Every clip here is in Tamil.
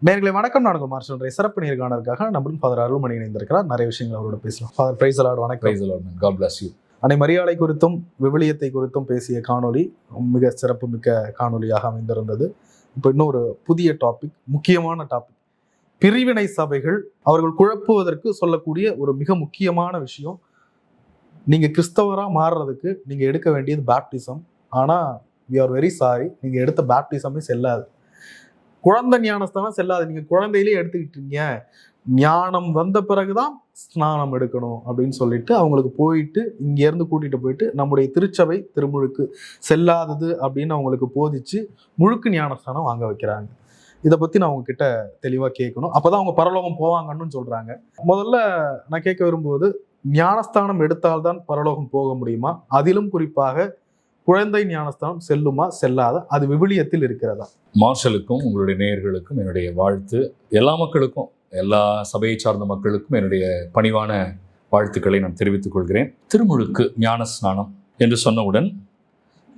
நேர்களை வணக்கம். நான் மார்ஷல் சிறப்பு நேர்காணலுக்காக நம்முடன் ஃபாதர் அருள்மணி இணைந்திருக்கிறார். நிறைய விஷயங்கள் அவரோட பேசலாம். Father praise the lord. வணக்கம். Praise the lord. God bless you. அன்னை மரியாதை குறித்தும் விவிலியத்தை குறித்தும் பேசிய காணொளி மிக சிறப்பு மிக்க காணொலியாக அமைந்திருந்தது. இப்போ இன்னொரு புதிய டாபிக், முக்கியமான டாபிக், பிரிவினை சபைகள் அவர்கள் குழப்புவதற்கு சொல்லக்கூடிய ஒரு மிக முக்கியமான விஷயம். நீங்க கிறிஸ்தவரா மாறுறதுக்கு நீங்க எடுக்க வேண்டியது பேப்டிசம். ஆனா வி ஆர் வெரி சாரி, நீங்க எடுத்த பேப்டிசமே செல்லாது. குழந்தை ஞானஸ்தானம் செல்லாது. நீங்க குழந்தையிலே எடுத்துக்கிட்டீங்க, ஞானம் வந்த பிறகுதான் ஸ்நானம் எடுக்கணும் அப்படின்னு சொல்லிட்டு அவங்களுக்கு போயிட்டு இங்க இருந்து கூட்டிட்டு போயிட்டு நம்முடைய திருச்சபை திருமுழுக்கு செல்லாதது அப்படின்னு அவங்களுக்கு போதிச்சு முழுக்கு ஞானஸ்தானம் வாங்க வைக்கிறாங்க. இதை பத்தி நான் அவங்க கிட்ட தெளிவா கேட்கணும். அப்பதான் அவங்க பரலோகம் போவாங்கன்னு சொல்றாங்க. முதல்ல நான் கேட்க விரும்புவது, ஞானஸ்தானம் எடுத்தால்தான் பரலோகம் போக முடியுமா? அதிலும் குறிப்பாக குழந்தை ஞானஸ்தானம் செல்லுமா செல்லாத, அது விவிலியத்தில் இருக்கிறதா? மார்ஷலுக்கும் உங்களுடைய நேயர்களுக்கும் என்னுடைய வாழ்த்து. எல்லா மக்களுக்கும், எல்லா சபையை சார்ந்த மக்களுக்கும் என்னுடைய பணிவான வாழ்த்துக்களை நான் தெரிவித்துக் கொள்கிறேன். திருமுழுக்கு ஞானஸ்நானம் என்று சொன்னவுடன்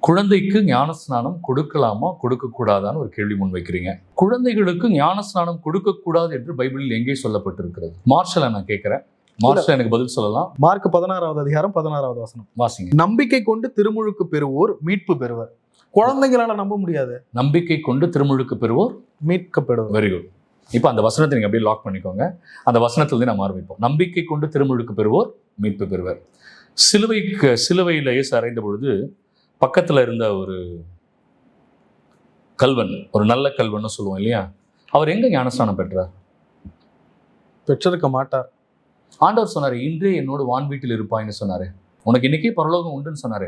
குழந்தைக்கு ஞானஸ்நானம் கொடுக்கலாமா கொடுக்கக்கூடாதான்னு ஒரு கேள்வி முன்வைக்கிறீங்க. குழந்தைகளுக்கு ஞானஸ்நானம் கொடுக்கக்கூடாது என்று பைபிளில் எங்கே சொல்லப்பட்டிருக்கிறது? மார்ஷலை நான் கேட்கிறேன். மார்ஷல் எனக்கு பதில் சொல்லலாம். மார்க் 16வது அதிகாரம் 16வது வசனம் வாசிங்க. நம்பிக்கை கொண்டு திருமுழுக்கு பெறுவோர் மீட்பு பெறுவர். குழந்தைங்களால நம்ப முடியாது. நம்பிக்கை கொண்டு திருமுழுக்கு பெறுவோர் மீட்கப்படுவர். Very good. இப்போ அந்த வசனத்தை நீங்க அப்படியே லாக் பண்ணிக்கோங்க. அந்த வசனத்திலிருந்து நம்ம ஆரம்பிப்போம். நம்பிக்கை கொண்டு திருமுழுக்கு பெறுவோர் மீட்பு பெறுவர். சிலுவையில் இயேசு அறைந்த பொழுது பக்கத்துல இருந்த ஒரு கல்வன், ஒரு நல்ல கல்வன்னு சொல்லுவோம் இல்லையா, அவர் எங்க ஞானஸ்நானம் பெற்றார்? பெற்றிருக்க மாட்டார். ஆண்டவர் சொன்னாரு, இன்றே என்னோடு வான் வீட்டில் இருப்பாய்ன்னு சொன்னாரு. உனக்கு இன்னைக்கே பரலோகம் உண்டுன்னு சொன்னாரு.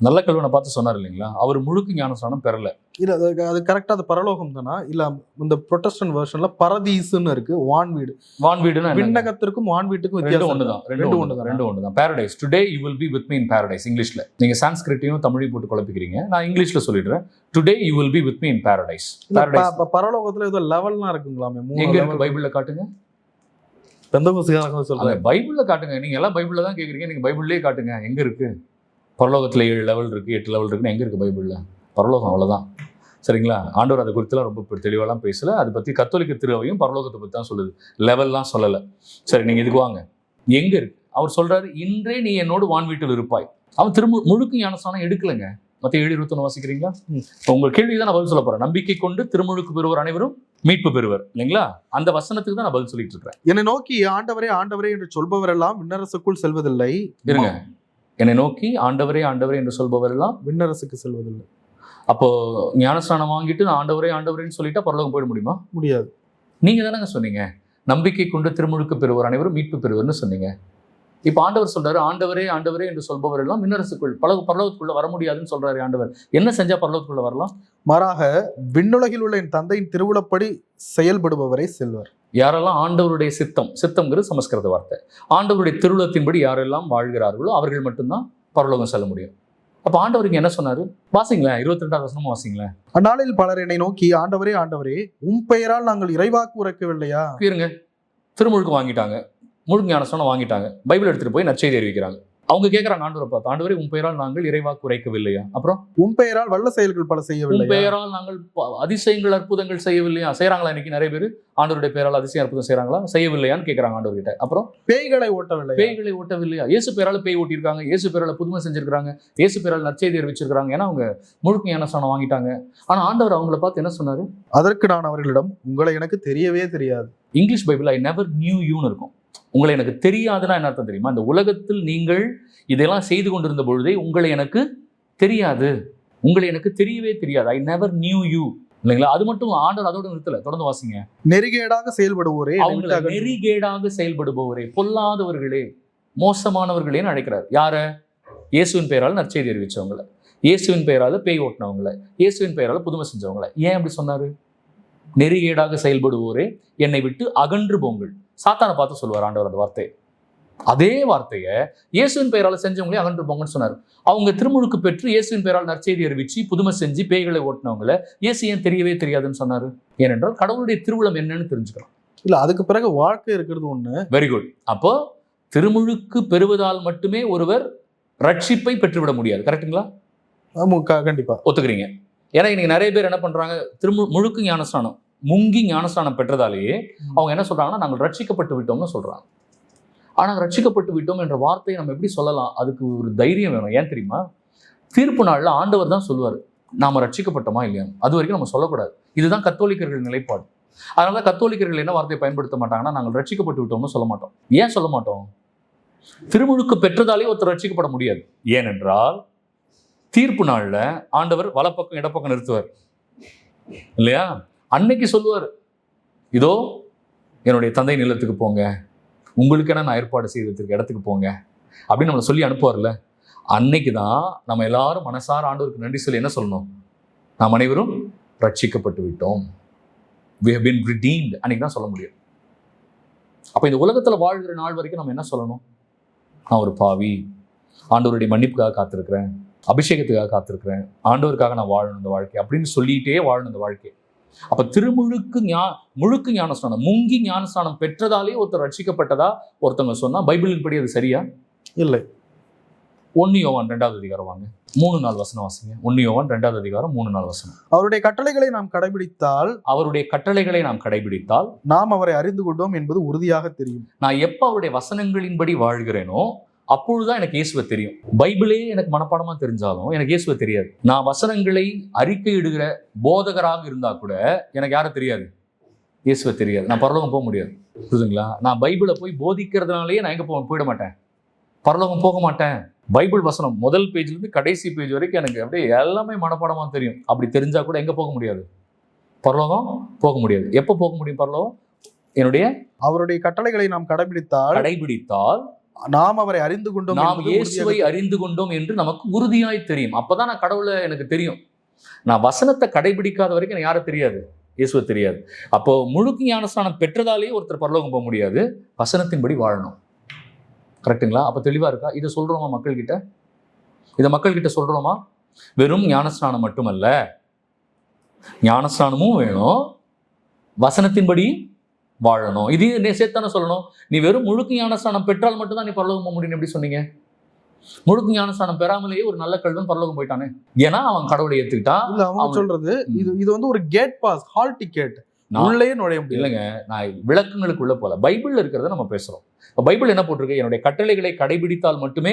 நல்ல கல்வனை பார்த்து சொன்னார் இல்லைங்களா? அவர் முழுக்கு ஞானஸ்நானம் பெறல. இல்ல, அது கரெக்டா அது பரலோகம் தானா? இல்ல இந்த புரொட்டஸ்டன்ட் வெர்ஷன்ல பரதீஸ்னு இருக்கு, வான் வீடு. வான் வீடுனா விண்ணகத்திற்கும் வான் வீட்டுக்கும் வித்தியாசம் ஒண்ணுதான். ரெண்டு ஒண்ணுதான். Paradise. Today you will be with me in Paradise. இங்கிலீஷ்ல நீங்க சான்ஸ்கிரிட்டையும் தமிழையும் போட்டு குழப்பிக்கிறீங்க. நான் இங்கிலீஷ்ல சொல்லிடுறேன். Today you will be with me in Paradise. பரலோகத்துல ஏதோ லெவல்லாம் இருக்குங்களாமே. எங்க இருக்கு? பைபிள்ல காட்டுங்க. பைபிள்ல காட்டுங்க. நீங்க எல்லாம் பைபிள்ல தான் கேக்குறீங்க. நீங்க பைபிள்லயே காட்டுங்க. எங்க இருக்கு? பரலோகத்துல 7 லெவல் இருக்கு, 8 லெவல் இருக்குன்னு எங்க இருக்கு பைபிள்ல? பரலோகம் அவ்வளவுதான். சரிங்களா? ஆண்டவர் அதை குறித்துலாம் ரொம்ப தெளிவாலாம் பேசல. அதை பத்தி கத்தோலிக்க திருவையும் பரலோகத்தை பத்தி தான் சொல்லுது, லெவல்லாம் சொல்லல. சரி, நீங்க இதுக்கு வாங்க. எங்க இருக்கு? அவர் சொல்றாரு, இன்றே நீ என்னோடு வான் வீட்டில் இருப்பாய். அவன் முழுக்கு ஞானஸ்நானம் எடுக்கலங்க. மத்திய 7:21 வாசிக்கிறீங்களா? உங்க கேள்விதான் நான் பதில் சொல்ல போறேன். நம்பிக்கை கொண்டு திருமுழுக்கு பெறுவர் அனைவரும் மீட்பு பெறுவர், இல்லைங்களா? அந்த வசனத்துக்கு தான் நான் பதில் சொல்லிட்டு இருக்கிறேன். என்னை நோக்கி ஆண்டவரே ஆண்டவரே என்று சொல்பவர் எல்லாம் விண்ணரசுக்குள் செல்வதில்லை. இருங்க. என்னை நோக்கி ஆண்டவரே ஆண்டவரே என்று சொல்பவர் எல்லாம் விண்ணரசுக்கு செல்வதில்லை. அப்போ ஞானஸ்நானம் வாங்கிட்டு நான் ஆண்டவரே ஆண்டவரேன்னு சொல்லிட்டா பரலோகம் போயிட முடியுமா? முடியாது. நீங்க தானங்க சொன்னீங்க, நம்பிக்கை கொண்டு திருமுழுக்கு பெறுவர் அனைவரும் மீட்பு பெறுவர்னு சொன்னீங்க. இப்ப ஆண்டவர் சொல்றாரு, ஆண்டவரே ஆண்டவரே என்று சொல்பவர் எல்லாம் விண்ணரசுக்குள் பரலோகத்துக்குள்ள வர முடியாதுன்னு சொல்றாரு ஆண்டவர். என்ன செஞ்சா பரலோகத்துக்குள்ள வரலாம்? மாறாக விண்ணுலகில் உள்ள என் தந்தையின் திருவுளப்படி செயல்படுபவரை செல்வர். யாரெல்லாம் ஆண்டவருடைய சித்தம்ங்கிறது சமஸ்கிருத வார்த்தை, ஆண்டவருடைய திருவுளத்தின்படி யாரெல்லாம் வாழ்கிறார்களோ அவர்கள் மட்டும்தான் பரலோகம் செல்ல முடியும். அப்ப ஆண்டவருக்கு என்ன சொன்னாரு? வாசிங்களேன், 22வது வசனமும் வாசிங்களேன். அந்நாளில் பலர் என்னை நோக்கி ஆண்டவரே ஆண்டவரே உம் பெயரால் நாங்கள் இறைவாக்கு உரைக்கவில்லையா? இருங்க, திருமுழுக்கு வாங்கிட்டாங்க, முழு ஞானஸ்நானம் வாங்கிட்டாங்க, பைபிள் எடுத்துட்டு போய் நற்செய்தி அறிவிக்கிறாங்க. அவங்க கேட்கறாங்க ஆண்டவரை பார்த்து, ஆண்டவரே உன் பெயரால் நாங்கள் இறைவாக்கு உரைக்கவில்லையா? அப்புறம் உன் பெயரால் வல்ல செயல்கள் பல செய்யவில்லை, உன் பெயரால் நாங்கள் அதிசயங்கள் அற்புதங்கள் செய்யவில்லையா? செய்யறாங்களா? இன்னைக்கு நிறைய பேர் ஆண்டவருடைய பெயரால் அதிசயம் அற்புதம் செய்யறாங்களா? செய்யவில்லையான்னு கேட்கறாங்க ஆண்டவர்கிட்ட. அப்புறம் பேய்களை ஓட்டவில்லையா? இயேசு பெயரால் பேய் ஓட்டியிருக்காங்க, இயேசு பெயரால் புதுமை செஞ்சிருக்காங்க, இயேசு பெயரால் நற்செய்தி அறிவிச்சிருக்காங்க. ஏன்னா அவங்க முழுக்க ஞானஸ்நானம் வாங்கிட்டாங்க. ஆனா ஆண்டவர் அவங்களை பார்த்து என்ன சொன்னாரு? அதற்கு நான் அவர்களிடம், உங்களை எனக்கு தெரியவே தெரியாது. English bible I never knew யூன்னு இருக்கும். உங்களை எனக்கு தெரியாதுன்னா என்ன அர்த்தம் தெரியுமா? இந்த உலகத்தில் நீங்கள் இதெல்லாம் செய்து கொண்டிருந்த பொழுதே உங்களை எனக்கு தெரியாது, உங்களை எனக்கு தெரியவே தெரியாது. ஐ நெவர் நியூ யூ, இல்லைங்களா? அது மட்டும் ஆண்டவர் அதோட நிறுத்தல. தொடர்ந்து வாசிங்க. நெறிகேடாக செயல்படுவோரே, அவங்களை நெறிகேடாக செயல்படுபவரே, பொல்லாதவர்களே, மோசமானவர்களேன்னு அழைக்கிறார். யார? இயேசுவின் பெயரால் நற்செய்தி அறிவிச்சவங்களை, இயேசுவின் பெயரால பேய் ஓட்டினவங்களை, இயேசுவின் பெயரால புதுமை செஞ்சவங்களை. ஏன் அப்படி சொன்னாரு? நெறிகேடாக செயல்படுவோரே என்னை விட்டு அகன்று போங்கள். சாத்தானை பார்த்து சொல்லுவார் ஆண்டவர் அந்த வார்த்தை. அதே வார்த்தையை இயேசுவின் பெயரால் செஞ்சவங்களே அகன்று போங்கன்னு சொன்னார். அவங்க திருமுழுக்கு பெற்று இயேசுவின் பெயரால் நற்செய்தி அறிவிச்சு புதுமை செஞ்சு பேய்களை ஓட்டினவங்களை இயேசு ஏன் தெரியவே தெரியாதுன்னு சொன்னாரு? ஏனென்றால் கடவுளுடைய திருவுளம் என்னன்னு தெரிஞ்சுக்கலாம். இல்ல, அதுக்கு பிறகு வாழ்க்கை இருக்கிறது ஒண்ணு. Very good. அப்போ திருமுழுக்கு பெறுவதால் மட்டுமே ஒருவர் ரட்சிப்பை பெற்றுவிட முடியாது. கரெக்டுங்களா? கண்டிப்பா ஒத்துக்கிறீங்க? ஏன்னா இன்னைக்கு நிறைய பேர் என்ன பண்றாங்க, முழுக்கு ஞானஸ்நானம் முங்கி ஞானஸ்நானம் பெற்றதாலேயே அவங்க என்ன சொல்றாங்கன்னா நாங்கள் ரட்சிக்கப்பட்டு விட்டோம்னு சொல்றாங்க. ஆனால் ரட்சிக்கப்பட்டு விட்டோம் என்ற வார்த்தையை நம்ம எப்படி சொல்லலாம்? அதுக்கு ஒரு தைரியம் வேணும். ஏன் தெரியுமா? தீர்ப்பு நாளில் ஆண்டவர் தான் சொல்லுவார் நாம ரட்சிக்கப்பட்டோமா இல்லையா. அது வரைக்கும் நம்ம சொல்லக்கூடாது. இதுதான் கத்தோலிக்கர்கள் நிலைப்பாடு. அதனால கத்தோலிக்கர்கள் என்ன வார்த்தையை பயன்படுத்த மாட்டாங்கன்னா நாங்கள் ரட்சிக்கப்பட்டு விட்டோம்னு சொல்ல மாட்டோம். ஏன் சொல்ல மாட்டோம்? திருமுழுக்கு பெற்றதாலே ஒருத்தர் ரட்சிக்கப்பட முடியாது. ஏனென்றால் தீர்ப்பு நாளில் ஆண்டவர் வலப்பக்கம் இடப்பக்கம் நிறுத்துவார் இல்லையா. அன்னைக்கு சொல்லுவார், இதோ என்னுடைய தந்தை நிலத்துக்கு போங்க, உங்களுக்கென நான் ஏற்பாடு செய்வதற்கு இடத்துக்கு போங்க அப்படின்னு நம்மளை சொல்லி அனுப்புவார்ல. அன்னைக்கு தான் நம்ம எல்லாரும் மனசார ஆண்டவருக்கு நன்றி சொல்லி என்ன சொல்லணும்? நாம் அனைவரும் ரட்சிக்கப்பட்டு விட்டோம், we have been redeemed அன்னைக்கு தான் சொல்ல முடியும். அப்போ இந்த உலகத்தில் வாழ்கிற நாள் வரைக்கும் நம்ம என்ன சொல்லணும்? நான் ஒரு பாவி, ஆண்டவருடைய மன்னிப்புக்காக காத்திருக்கிறேன், அபிஷேகத்துக்காக காத்திருக்கிறேன், ஆண்டவருக்காக நான் வாழணும் இந்த வாழ்க்கை அப்படின்னு சொல்லிட்டே வாழணும் இந்த வாழ்க்கை. அப்ப திருமுழுக்கு முழுக்கு ஞானஸ்நானம், முங்கி ஞானஸ்நானம் பெற்றதாலே ஒருத்தர் ரட்சிக்கப்பட்டதா ஒருத்தவங்க சொன்னா பைபிளின் படி அது சரியா? இல்லை. 1 யோவான் 2வது அதிகாரம் வாங்க, 3-4 வசனம் வாசிங்க. 1 யோவான் 2வது அதிகாரம் 3-4 வசனம். அவருடைய கட்டளைகளை நாம் கடைபிடித்தால் நாம் அவரை அறிந்து கொண்டோம் என்பது உறுதியாக தெரியும். நான் எப்ப அவருடைய வசனங்களின்படி வாழ்கிறேனோ அப்பொழுதுதான் எனக்கு இயேசுவை தெரியும். பைபிளே எனக்கு மனப்பாடமா தெரிஞ்சாலும் எனக்கு இயேசுவை தெரியாது. நான் வசனங்களை அறிக்கையிடுகிற போதகராக இருந்தா கூட எனக்கு யாரும் தெரியாது, இயேசுவை தெரியாது. நான் பரலோகம் போக முடியாது. புரியுதுங்களா? நான் பைபிளை போய் போதிக்கிறதுனாலேயே நான் எங்க போயிட மாட்டேன், பரலோகம் போக மாட்டேன். பைபிள் வசனம் முதல் பேஜ்லேருந்து கடைசி பேஜ் வரைக்கும் எனக்கு அப்படியே எல்லாமே மனப்பாடமா தெரியும். அப்படி தெரிஞ்சா கூட எங்க போக முடியாது, பரலோகம் போக முடியாது. எப்ப போக முடியும் பரலோகம்? அவருடைய கட்டளைகளை நாம் கடைபிடித்தால் நாம் அவரை அறிந்து கொண்டோம், நாம் இயேசுவை அறிந்து கொண்டோம் என்று நமக்கு உறுதியாய் தெரியும். அப்பதான் நான் கடவுளை எனக்கு தெரியும். நான் வசனத்தை கடைபிடிக்காத வரைக்கும் எனக்கு யாரும் தெரியாது, இயேசுவை தெரியாது. அப்போ முழுக்கு ஞானஸ்நானம் பெற்றதாலேயே ஒருத்தர் பரலோகம் போக முடியாது, வசனத்தின்படி வாழணும். கரெக்டுங்களா? அப்போ தெளிவா இருக்கா? இதை சொல்றோமா மக்கள்கிட்ட? இதை மக்கள்கிட்ட சொல்றோமா? வெறும் ஞானஸ்நானம் மட்டுமல்ல, ஞானஸ்நானமும் வேணும், வசனத்தின்படி வாழணும். இது சேர்த்தானே சொல்லணும். நீ வெறும் முழுக்கு ஞானஸ்நானம் பெற்றால் மட்டும்தான் நீ பரலோகம் போக முடியும் எப்படி சொன்னீங்க? முழுக்கு ஞானஸ்நானம் பெறாமலேயே ஒரு நல்ல கல்வன் பரலோகம் போயிட்டானே, ஏன்னா அவன் கடவுளை ஏத்துக்கிட்டான். இல்ல, அவங்க சொல்றது இது வந்து ஒரு கேட் பாஸ், ஹால் டிக்கெட், உள்ளே நுழைய முடியும். இல்லைங்க, நான் விளக்கங்களுக்குள்ள போல, பைபிள்ல இருக்கிறத நம்ம பேசுறோம். பைபிள் என்ன போட்டிருக்கு? என்னுடைய கட்டளைகளை கடைபிடித்தால் மட்டுமே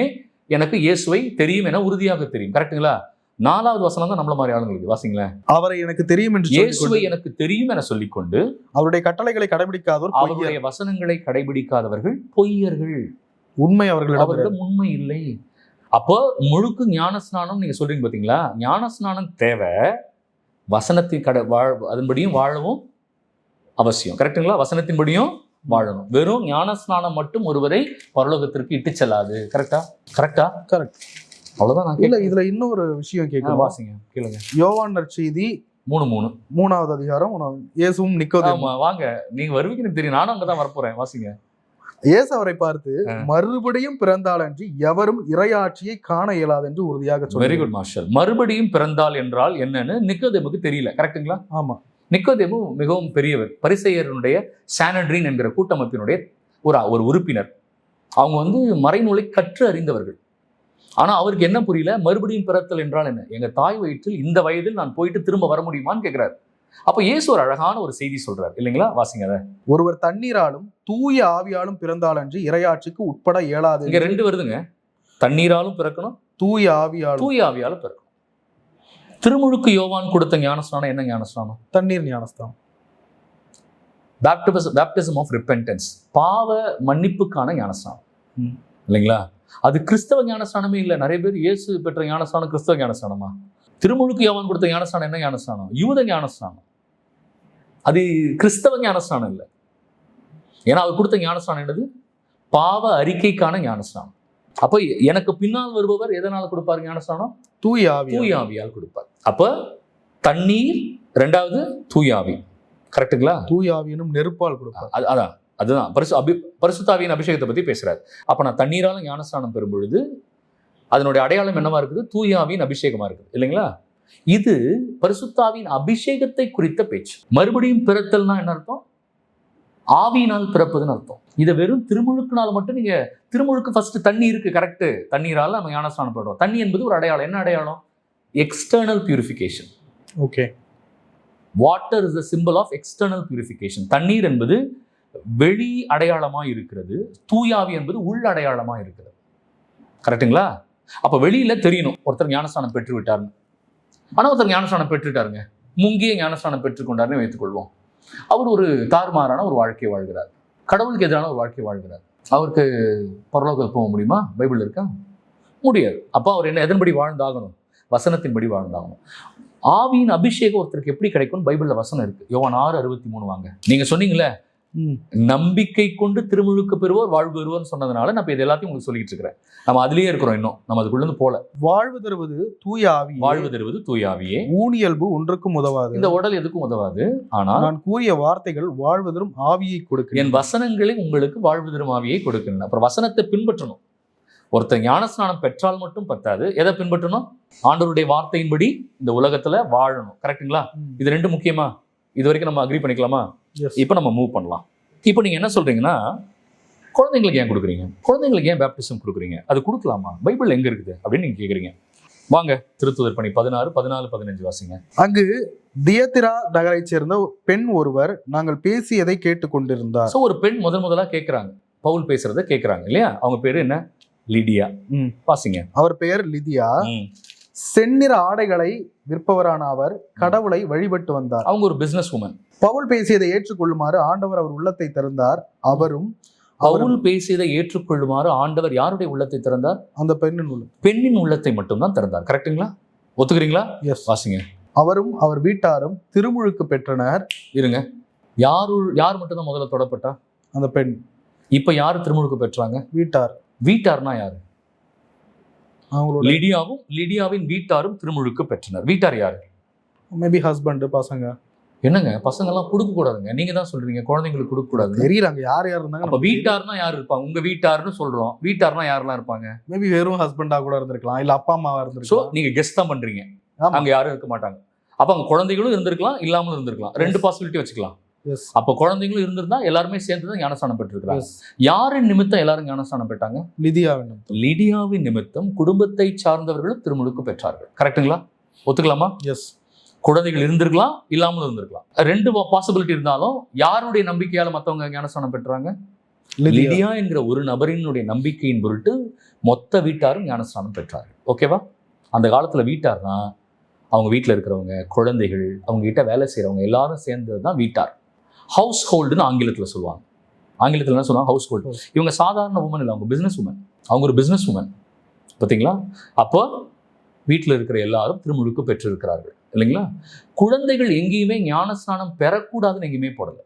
எனக்கு இயேசுவை தெரியும் என உறுதியாக தெரியும். கரெக்டுங்களா? 4வது வசனம் தான் நம்மள மாதிரி ஆளுங்களுக்கு. வாசிங்களேன். அவரை எனக்கு தெரியும் என்று, இயேசுவை எனக்கு தெரியும் என சொல்லிக்கொண்டு அவருடைய கட்டளைகளை கடைபிடிக்காதவர், அவருடைய வசனங்களை கடைபிடிக்காதவர்கள் பொய்யர்கள், உண்மை அவர்களிடம் உண்மை இல்லை. அப்போ முழுக்கு ஞானஸ்நானம் நீங்க சொல்றீங்க பாத்தீங்களா? ஞானஸ்நானம் தேவை, வசனத்தின் அதன்படியும் வாழவும் அவசியம். கரெக்டுங்களா? வசனத்தின்படியும் வாழணும். வெறும் ஞானஸ்நானம் மட்டும் ஒருவரை பரலோகத்திற்கு இட்டு செல்லாது. கரெக்டா? கரெக்ட். அவ்வளவுதான். இல்ல, இதுல இன்னொரு விஷயம் கேட்கணும். வாசிங்க, கேளுங்க. யோவான் நற்செய்தி 3:3 அதிகாரம். இயேசுவும் நிக்கோதேமும். வாங்க, நீங்க வருவீங்கன்னு தெரியும், நானும் அங்கதான் வரப்போறேன். வாசிங்க. இயேசு அவரை பார்த்து மறுபடியும் பிறந்தால் அன்றி எவரும் இறையாட்சியை காண இயலாது என்று உறுதியாக சொன்னார். Very good master. மறுபடியும் பிறந்தால் என்றால் என்னன்னு நிக்கோதேமுக்கு தெரியல. கரெக்டுங்களா? ஆமா. நிக்கோதேமு மிகவும் பெரியவர், பரிசேயருடைய சானட்ரின் என்கிற கூட்டமைப்பினுடைய ஒரு உறுப்பினர். அவங்க வந்து மறைநூலை கற்று அறிந்தவர்கள். ஆனா அவருக்கு என்ன புரியல, மறுபடியும் பிறத்தல் என்றால் என்ன? எங்க தாய் வயிற்றில் இந்த வயதில் நான் போயிட்டு திரும்ப வர முடியுமான்னு கேட்கிறாரு. அப்ப இயேசு ஒரு அழகான ஒரு செய்தி சொல்றாரு இல்லைங்களா? வாசிங்க அதை. ஒருவர் தண்ணீராலும் தூய ஆவியாலும் பிறந்தால் அன்றி இறையாட்சிக்கு உட்பட இயலாது. இங்க 2 வருதுங்க. தண்ணீராலும் பிறக்கணும், தூய ஆவியாலும் பிறக்கணும். திருமுழுக்கு யோவான் கொடுத்த ஞானஸ்நானம் என்ன ஞானஸ்நானம்? தண்ணீர் ஞானஸ்நானம். பேப்டிசம் ஆஃப் ரிபென்டன்ஸ், பாவ மன்னிப்புக்கான ஞானஸ்நானம் இல்லைங்களா? அது கிறிஸ்தவ ஞானஸ்நானமே இல்லை. நிறைய பேர் இயேசு பெற்ற ஞானஸ்நானம் கிறிஸ்தவ ஞானஸ்நானமா? திருமுழுக்கு யோவான் கொடுத்த ஞானஸ்நானம் என்ன ஞானஸ்நானம்? யூத ஞானஸ்நானம். அது கிறிஸ்தவ ஞானஸ்நானம் இல்லை. ஏன்னா அவர் கொடுத்த ஞானஸ்நானம் என்னது? பாவ அறிக்கைக்கான ஞானஸ்நானம். அப்போ எனக்கு பின்னால் வருபவர் எதனால கொடுப்பார் ஞானஸ்நானம்? தூய ஆவியால் கொடுப்பார். அப்ப தண்ணீர், 2வது தூய ஆவி. கரெக்டுங்களா? தூய ஆவியும் நெருப்பால் கொடுப்பார். அதுதான் பரிசுத்தாவியின் அபிஷேகத்தை பத்தி பேசுறாரு. அப்ப நான் தண்ணீரால ஞானஸ்நானம் பெறும் பொழுது அதனுடைய அடையாளம் என்னவா இருக்குது? தூய ஆவியின் அபிஷேகமா இருக்குது இல்லைங்களா? இது பரிசுத்தாவியின் அபிஷேகத்தை குறித்த பேச்சு. மறுபடியும் பிறத்தல்னா என்ன அர்த்தம்? ஆவியினால் பிறப்பதுன்னு அர்த்தம். இதை வெறும் திருமுழுக்குனால் மட்டும் நீங்க, திருமுழுக்கு ஃபர்ஸ்ட் தண்ணி இருக்கு, கரெக்ட், தண்ணீரால நம்ம ஞானஸ்நானம் பண்றோம். தண்ணி என்பது ஒரு அடையாளம். என்ன அடையாளம்? External purification. Okay. Water is a symbol of external purification. தண்ணீர் என்பது வெளி அடையாளமாக இருக்கிறது, தூயாவி என்பது உள் அடையாளமாக இருக்கிறது. கரெக்டுங்களா? அப்போ வெளியில தெரியணும் ஒருத்தர் ஞானஸ்நானம் பெற்று விட்டாருன்னு. ஆனால் ஒருத்தர் ஞானஸ்நானம் பெற்றுட்டாருங்க, முங்கிய ஞானஸ்நானம் பெற்றுக்கொண்டாருன்னு வைத்துக்கொள்வோம். அவர் ஒரு தாறுமாறான ஒரு வாழ்க்கையை வாழ்கிறார், கடவுளுக்கு எதிரான ஒரு வாழ்க்கையை வாழ்கிறார். அவருக்கு பரலோகத்துக்கு போக முடியுமா? பைபிள் இருக்கா? முடியாது. அப்போ அவர் என்ன எதன்படி வாழ்ந்தாகணும்? வசனத்தின்படி வாழ்ந்தாகணும். ஆவியின் அபிஷேகம் ஒருத்தருக்கு எப்படி கிடைக்கும்? பைபிள்ல வசனம் இருக்கு. யோவான் 6:63 வாங்க. நீங்க சொன்னீங்களே நம்பிக்கை கொண்டு திருமுழுக்கு பெறுவோர் வாழ்வு பெறுவோர் சொன்னதுனால நான் இது எல்லாத்தையும் உங்களுக்கு சொல்லிட்டு இருக்கிறேன். நம்ம அதுலயே இருக்கிறோம், இன்னும் நம்ம அதுக்குள்ள இருந்து போல. வாழ்வு தருவது தூய ஆவி, வாழ்வு தருவது தூய ஆவியே, ஊனியல்பு ஒன்றுக்கும் உதவாது, இந்த உடல் எதுக்கும் உதவாது. ஆனால் நான் கூறிய வார்த்தைகள் வாழ்வு தரும் ஆவியை கொடுக்க, என் வசனங்களை உங்களுக்கு வாழ்வு தரும் ஆவியை கொடுக்கணும். அப்புறம் வசனத்தை பின்பற்றணும். ஒருத்தர் ஞானஸ்நானம் பெற்றால் மட்டும் பத்தாது, எதை பின்பற்றணும்? ஆண்டவருடைய வார்த்தையின்படி இந்த உலகத்துல வாழணும். கரெக்டுங்களா? இது ரெண்டு முக்கியமா? இது வரைக்கும் நம்ம அக்ரி பண்ணிக்கலாமா? இப்போ நம்ம மூவ் பண்ணலாம். இப்போ நீங்க என்ன சொல்றீங்கன்னா, குழந்தைங்களுக்கு ஏன் கொடுக்குறீங்க? குழந்தைங்களுக்கு ஏன் பேப்டிசம் கொடுக்குறீங்க? அது கொடுக்கலாமா? பைபிள் எங்க இருக்குது அப்படின்னு நீங்க கேக்குறீங்க. வாங்க திருத்துதர் பணி 16, 14, 15 வாசிங்க. அங்கு தியத்திரா நகரைச் சேர்ந்த பெண் ஒருவர் நாங்கள் பேசியதை கேட்டுக்கொண்டிருந்தார். ஸோ ஒரு பெண் முதலா கேட்குறாங்க, பவுல் பேசுறதை கேட்குறாங்க இல்லையா? அவங்க பேரு என்ன? லிடியா. வாசிங்க. அவர் பெயர் லிதியா. செந்நிற ஆடைகளை விற்பவரான அவர் கடவுளை வழிபட்டு வந்தார். அவங்க ஒரு பிசினஸ் உமன். பவுல் பேசியதை ஏற்றுக்கொள்ளுமாறு ஆண்டவர் அவர் உள்ளத்தை திறந்தார். அவரும் பவுல் பேசியதை ஏற்றுக்கொள்ளுமாறு ஆண்டவர் யாருடைய உள்ளத்தை திறந்தார்? அந்த பெண்ணின் உள்ளத்தை மட்டும்தான் திறந்தார். கரெக்டுங்களா? ஒத்துக்கிறீங்களா? எஸ். வாசிங்க. அவரும் அவர் வீட்டாரும் திருமுழுக்கு பெற்றனர். இருங்க, யார் மட்டும்தான் முதல்ல தொடப்பட்டா? அந்த பெண். இப்ப யாரு திருமுழுக்கு பெற்றாங்க? வீட்டார். வீட்டார்னா யாரு? லிடியாவின் வீட்டாரும் திருமுழுக்கு பெற்றனர். வீட்டார் யாரு? மேபி ஹஸ்பண்ட், பசங்க. என்னங்க பசங்க எல்லாம் கொடுக்க கூடாதுங்க, நீங்க தான் சொல்றீங்க குழந்தைங்களுக்கு கொடுக்க கூடாது. தெரியறாங்க யார் இருந்தாங்க. அப்ப வீட்டார்னா யார் இருப்பாங்க? உங்க வீட்டார்னு சொல்றோம். வீட்டார்னா யாரெல்லாம் இருப்பாங்க? மேபி வெறும் ஹஸ்பண்டா கூட இருந்திருக்கலாம், இல்ல அப்பா அம்மாவா இருந்திருக்கலாம். சோ நீங்க கெஸ் தான் பண்றீங்க. அங்க யாரும் இருக்க மாட்டாங்க. அப்ப அங்க குழந்தைகளும் இருந்திருக்கலாம், இல்லாமலும் இருந்திருக்கலாம். ரெண்டு பாசிபிலிட்டி வச்சுக்கலாம். அப்ப குழந்தைங்களும் இருந்திருந்தா எல்லாருமே சேர்ந்து தான் ஞானஸ்நானம் பெற்றிருக்கிறாங்க. யாரின் நிமித்தம் எல்லாரும் ஞானஸ்நானம் பெற்றாங்க? லிடியாவின் நிமித்தம் குடும்பத்தை சார்ந்தவர்களும் திருமுழுக்கு பெற்றார்கள். கரெக்டுங்களா? ஒத்துக்கலாமா? எஸ். குழந்தைகள் இருந்திருக்கலாம், இல்லாமலும் இருந்திருக்கலாம். ரெண்டு பாசிபிலிட்டி இருந்தாலும் யாருடைய நம்பிக்கையால மத்தவங்க ஞானஸ்நானம் பெற்றாங்க? லிடியா என்கிற ஒரு நபரினுடைய நம்பிக்கையின் பொருட்டு மொத்த வீட்டாரும் ஞானஸ்நானம் பெற்றார்கள். ஓகேவா? அந்த காலத்துல வீட்டார்னா அவங்க வீட்டில் இருக்கிறவங்க, குழந்தைகள், அவங்க கிட்ட வேலை செய்யறவங்க எல்லாரும் சேர்ந்தது தான் வீட்டார். ஹவுஸ் ஹோல்டுன்னு ஆங்கிலத்தில் சொல்லுவாங்க. ஆங்கிலத்தில் என்ன சொல்லுவாங்க? House hold. இவங்க சாதாரண உமன் இல்லை, அவங்க பிஸ்னஸ் உமன். அவங்க ஒரு பிஸ்னஸ் உமன். பார்த்தீங்களா? அப்போ வீட்டில் இருக்கிற எல்லாரும் திருமுழுக்கு பெற்றிருக்கிறார்கள் இல்லைங்களா? குழந்தைகள் எங்கேயுமே ஞானஸ்நானம் பெறக்கூடாதுன்னு எங்கேயுமே போடலை.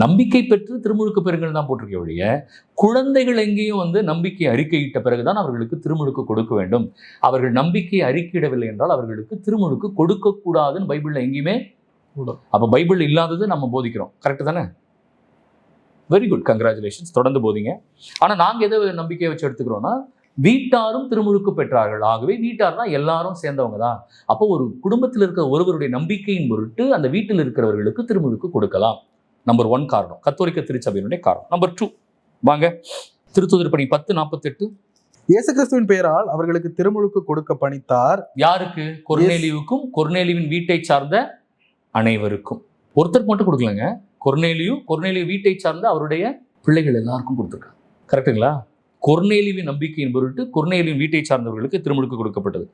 நம்பிக்கை பெற்று திருமுழுக்கு பெறுங்கள் தான் போட்டிருக்க ஒழிய குழந்தைகள் எங்கேயும் நம்பிக்கை அறிக்கையிட்ட பிறகுதான் அவர்களுக்கு திருமுழுக்கு கொடுக்க வேண்டும். அவர்கள் நம்பிக்கையை அறிக்கையிடவில்லை என்றால் அவர்களுக்கு திருமுழுக்கு கொடுக்க கூடாதுன்னு பைபிள்ல எங்கேயுமே. அப்ப பைபிள் இல்லாதது நம்ம போதிக்கிறோம். கரெக்ட் தானே? Very good, congratulations. தொடர்ந்து போதிங்க. ஆனா நாங்க எதை நம்பிக்கையை வச்சு எடுத்துக்கிறோம்னா, வீட்டாரும் திருமுழுக்கு பெற்றார்கள். ஆகவே வீட்டார்னா எல்லாரும் சேர்ந்தவங்க தான். அப்போ ஒரு குடும்பத்தில் இருக்கிற ஒருவருடைய நம்பிக்கையின் பொருட்டு அந்த வீட்டில் இருக்கிறவர்களுக்கு திருமுழுக்கு கொடுக்கலாம். நம்பர் 1 காரணம், கத்தோலிக்க திருச்சபையினுடைய காரணம். நம்பர் 2 வாங்க, திருத்துதர் பணி 10:48. இயேசு கிறிஸ்துவின் பெயரால் அவர்களுக்கு திருமுழுக்கு கொடுக்க பணித்தார். யாருக்கு? கொர்நேலியுவுக்கும் கொர்நேலியுவின் வீட்டை சார்ந்த அனைவருக்கும். ஒருத்தருக்கு மட்டும் கொடுக்கலங்க. கொர்நேலியு வீட்டை சார்ந்த அவருடைய பிள்ளைகள் எல்லாருக்கும் கொடுத்துருக்காங்க. கரெக்டுங்களா? கொர்நேலியுவின் நம்பிக்கையின் பொருட்டு கொர்நேலியுவின் வீட்டை சார்ந்தவர்களுக்கு திருமுழுக்கு கொடுக்கப்பட்டது.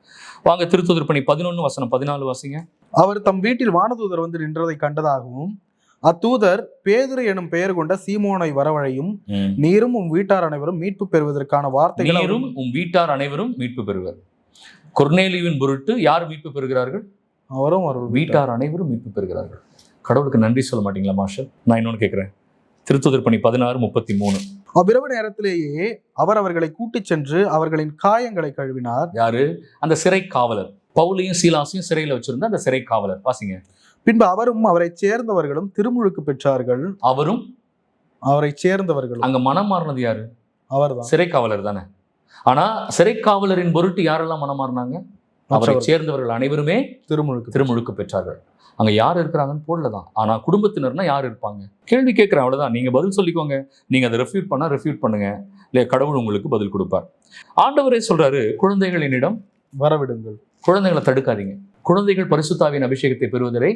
வாங்க திருத்துதர் பணி 11:14 வாசிங்க. அவர் தம் வீட்டில் வானதூதர் வந்து நின்றதை கண்டதாகவும் அத்தூதர் பேதுரு எனும் பெயர் கொண்ட சீமோனை வரவழையும், நீரும் உம் வீட்டார் அனைவரும் மீட்பு பெறுவதற்கான வார்த்தைகள். நீரும் உம் வீட்டார் அனைவரும் மீட்பு பெறுவர். கொர்நேலியுவின் பொருட்டு யார் மீட்பு பெறுகிறார்கள்? அவரும் வீட்டார் அனைவரும் மீட்பு பெறுகிறார்கள். கடவுளுக்கு நன்றி சொல்ல மாட்டீங்களா மாஸ்டர்? நான் இன்னொன்னு கேட்கிறேன். திருத்துதர் பணி 16:33. அவ்விரவு நேரத்திலேயே அவர் அவர்களை கூட்டிச் சென்று அவர்களின் காயங்களை கழுவினார். யாரு? அந்த சிறை காவலர். பவுலையும் சீலாசையும் சிறையில வச்சிருந்த அந்த சிறை காவலர். வாசிங்க. பின்பு அவரும் அவரை சேர்ந்தவர்களும் திருமுழுக்கு பெற்றார்கள். அவரும் அவரை சேர்ந்தவர்களும். அங்க மனம் மாறினது யாரு? அவர்தான், சிறை காவலர் தானே. ஆனா சிறை காவலரின் பொருட்டு யாரெல்லாம் மனம் மாறினாங்க? அவரை சேர்ந்தவர்கள் அனைவருமே திருமுழுக்கு பெற்றார்கள். அங்க யார் இருக்கிறாங்கன்னு போடலதான். ஆனா குடும்பத்தினர்னா யார் இருப்பாங்க? கேள்வி கேட்கிறேன், அவ்வளவுதான். நீங்க பதில் சொல்லிக்கோங்க. நீங்க அதை ரெஃப்யூட் பண்ணுங்க, இல்லையா கடவுள் உங்களுக்கு பதில் கொடுப்பார். ஆண்டவரே சொல்றாரு, குழந்தைகள் என்னிடம் வரவிடுங்கள். குழந்தைகளை தடுக்காதீங்க. குழந்தைகள் பரிசுத்த ஆவியின் அபிஷேகத்தை பெறுவதை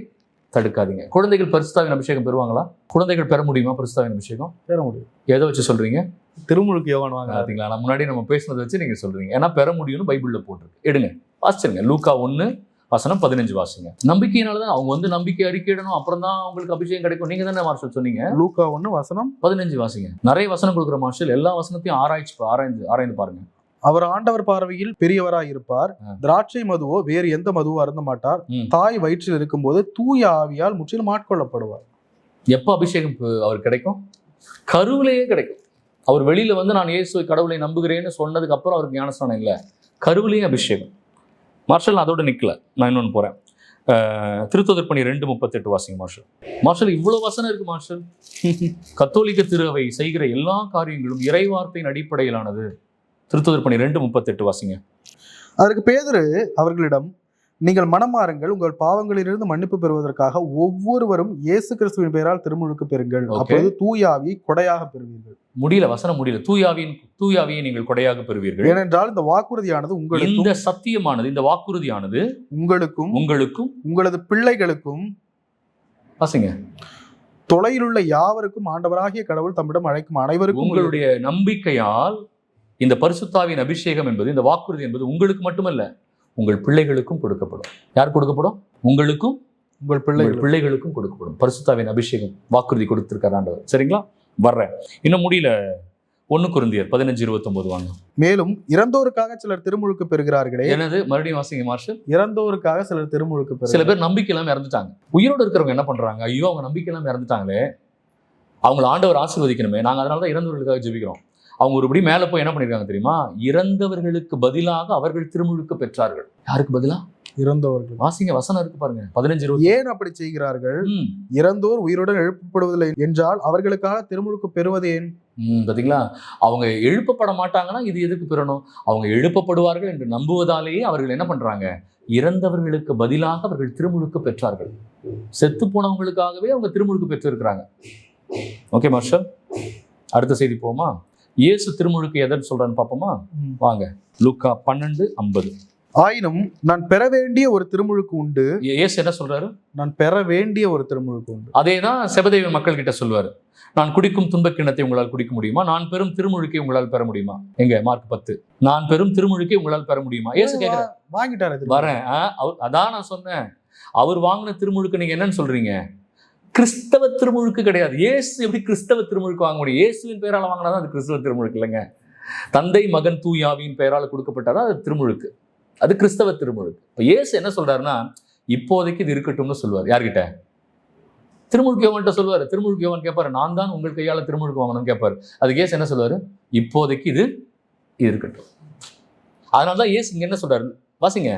தடுக்காதீங்க. குழந்தைகள் பரிசுத்தாவின் அபிஷேகம் பெறுவாங்களா? குழந்தைகள் பெற முடியுமா பரிசுத்தாவின் அபிஷேகம்? பெற முடியும். எதை வச்சு சொல்றீங்க? திருமுழுக்கு யோவான் வாங்க. பார்த்தீங்களா, நான் முன்னாடி நம்ம பேசுனதை வச்சு நீங்க சொல்றீங்க. ஏன்னா பெற முடியும்னு பைபிள்ல போட்டிருக்கு. எடுங்க வாசிச்சிருங்க. லூக்கா 1:15 வாசிங்க. நம்பிக்கையினாலதான் அவங்க வந்து நம்பிக்கை அறிக்கையிடணும், அப்புறம் தான் அவங்களுக்கு அபிஷேகம் கிடைக்கும். நீங்க தானே மார்ஷல் சொன்னீங்க. லூக்கா 1:15 வாசிங்க. நிறைய வசனம் கொடுக்குற மார்ஷல், எல்லா வசனத்தையும் ஆராய்ந்து பாருங்க. அவர் ஆண்டவர் பார்வையில் பெரியவராய் இருப்பார். திராட்சை மதுவோ வேறு எந்த மதுவோ அருந்த மாட்டார். தாய் வயிற்றில் இருக்கும்போது தூய ஆவியால் முற்றிலும் ஆட்கொள்ளப்படுவார். எப்ப அபிஷேகம் அவர் கிடைக்கும்? கருவிலேயே கிடைக்கும். அவர் வெளியில வந்து நான் இயேசுவை கடவுளை நம்புகிறேன்னு சொன்னதுக்கு அப்புறம் அவருக்கு ஞானஸ்நானம் இல்லை, கருவிலேயே அபிஷேகம். மார்ஷல் அதோட நிக்கல, நான் இன்னொன்று போறேன். திருத்துதர் பணி 2:38 வாசிங்க மார்ஷல். மார்ஷல் இவ்வளவு வசனம் இருக்கு மார்ஷல். கத்தோலிக்க திருவை செய்கிற எல்லா காரியங்களும் இறைவார்த்தையின் அடிப்படையிலானது. திருத்துதர் பணி 2:38 வாசிங்க. அதற்கு பேதுரு அவர்களிடம், நீங்கள் மனம் மாறுங்கள், உங்கள் பாவங்களிலிருந்து மன்னிப்பு பெறுவதற்காக ஒவ்வொருவரும் இயேசு கிறிஸ்துவின் பெயரால் திருமுழுக்கு பெறுங்கள், அப்போது தூயாவியை கொடையாக பெறுவீர்கள். வசனம் முடியல. தூயாவியை நீங்கள் கொடையாக பெறுவீர்கள். ஏனென்றால் இந்த வாக்குறுதியானது உங்களுக்கு, இந்த சத்தியமானது, இந்த வாக்குறுதியானது உங்களுக்கும் உங்களது பிள்ளைகளுக்கும் வாசிங்க தொலையிலுள்ள யாவருக்கும் ஆண்டவராகிய கடவுள் தம்மிடம் அழைக்கும் அனைவருக்கும். உங்களுடைய நம்பிக்கையால் இந்த பரிசுத்தாவின் அபிஷேகம் என்பது, இந்த வாக்குறுதி என்பது உங்களுக்கு மட்டுமல்ல, உங்கள் பிள்ளைகளுக்கும் கொடுக்கப்படும். யார் கொடுக்கப்படும்? உங்களுக்கும் உங்கள் பிள்ளைகளுக்கும் கொடுக்கப்படும். பரிசுத்தாவின் அபிஷேகம் வாக்குறுதி கொடுத்திருக்கார் ஆண்டவர். சரிங்களா? வர்றேன், இன்னும் முடியல. 1 கொரிந்தியர் 15:29 வாங்க. மேலும் இறந்தோருக்காக சிலர் திருமுழுக்கு பெறுகிறார்களே. என்னது? மறுபடியும் வாசிங்க மார்ஷல். இறந்தோருக்காக சிலர் திருமுழுக்கு பெறுகிறார்கள். சில பேர் நம்பிக்கை இல்லாம இறந்துட்டாங்க. உயிரோடு இருக்கிறவங்க என்ன பண்றாங்க? ஐயோ, அவங்க நம்பிக்கை இல்லாம இறந்துட்டாங்களே, அவங்களை ஆண்டவர் ஆசீர்வதிக்கணுமே, நாங்க அதனாலதான் இறந்தவர்களுக்காக ஜெபிக்கிறோம். அவங்க ஒருபடி மேல போய் என்ன பண்ணிருக்காங்க தெரியுமா? இறந்தவர்களுக்கு பதிலாக அவர்கள் திருமுழுக்கு பெற்றார்கள். யாருக்கு பதிலா? இறந்தவர்கள். வாசிங்க, வசனம் இருக்கு பாருங்க. 15:20. ஏன் அப்படி செய்கிறார்கள்? இறந்தோர் உயிருடன் எழுப்பப்படுவதில்லை என்றால் அவர்களுக்காக திருமுழுக்கு பெறுவது ஏன்? பாத்தீங்களா? அவங்க எழுப்பப்பட மாட்டாங்கன்னா இது எதுக்கு பெறணும்? அவங்க எழுப்பப்படுவார்கள் என்று நம்புவதாலேயே அவர்கள் என்ன பண்றாங்க? இறந்தவர்களுக்கு பதிலாக அவர்கள் திருமுழுக்கு பெற்றார்கள். செத்து போனவங்களுக்காகவே அவங்க திருமுழுக்கு பெற்றிருக்கிறாங்க. ஓகே மார்ஷல், அடுத்த செய்தி போமா? இயேசு திருமுழுக்கு எதன்னு சொல்றான்னு பார்ப்போமா? வாங்க. லூக்கா 12:50. ஆயினும் நான் பெற வேண்டிய ஒரு திருமுழுக்கு உண்டு. இயேசு என்ன சொல்றாரு? நான் பெற வேண்டிய ஒரு திருமுழுக்கு உண்டு. அதேதான் செபதேவி மக்கள் கிட்ட சொல்வாரு. நான் குடிக்கும் துன்பக் கிண்ணத்தை உங்களால் குடிக்க முடியுமா? நான் பெரும் திருமுழுக்கை உங்களால் பெற முடியுமா? எங்க? மார்க் 10. நான் பெரும் திருமுழுக்கை உங்களால் பெற முடியுமா? இயேசு கேட்கிறார். வாங்கிட்டாரு. வரேன். அதான் நான் சொன்னேன். அவர் வாங்கின திருமுழுக்கு நீங்க என்னன்னு சொல்றீங்க? கிறிஸ்தவ திருமுழுக்கு கிடையாது. இயேசு எப்படி கிறிஸ்தவ திருமுழுக்கு வாங்க முடியும்? இயேசுவின் பெயரால் வாங்கினாதான் அது கிறிஸ்தவ திருமுழுக்கு இல்லைங்க. தந்தை மகன் தூயாவின் பெயரால் கொடுக்கப்பட்டாதான் அது திருமுழுக்கு. அது கிறிஸ்தவ திருமுழுக்கு. இப்போ இயேசு என்ன சொல்றாருன்னா, இப்போதைக்கு இது இருக்கட்டும்னு சொல்லுவார். யார்கிட்ட? திருமுழுக்கு யோவான்கிட்ட சொல்லுவார். திருமுழுக்கு யோவான் கேட்பாரு, நான் தான் உங்கள் கையால திருமுழுக்கு வாங்கணும்னு கேட்பாரு. அதுக்கு இயேசு என்ன சொல்லுவாரு? இப்போதைக்கு இது இருக்கட்டும். அதனாலதான் இயேசு இங்க என்ன சொல்றாரு? வாசிங்க,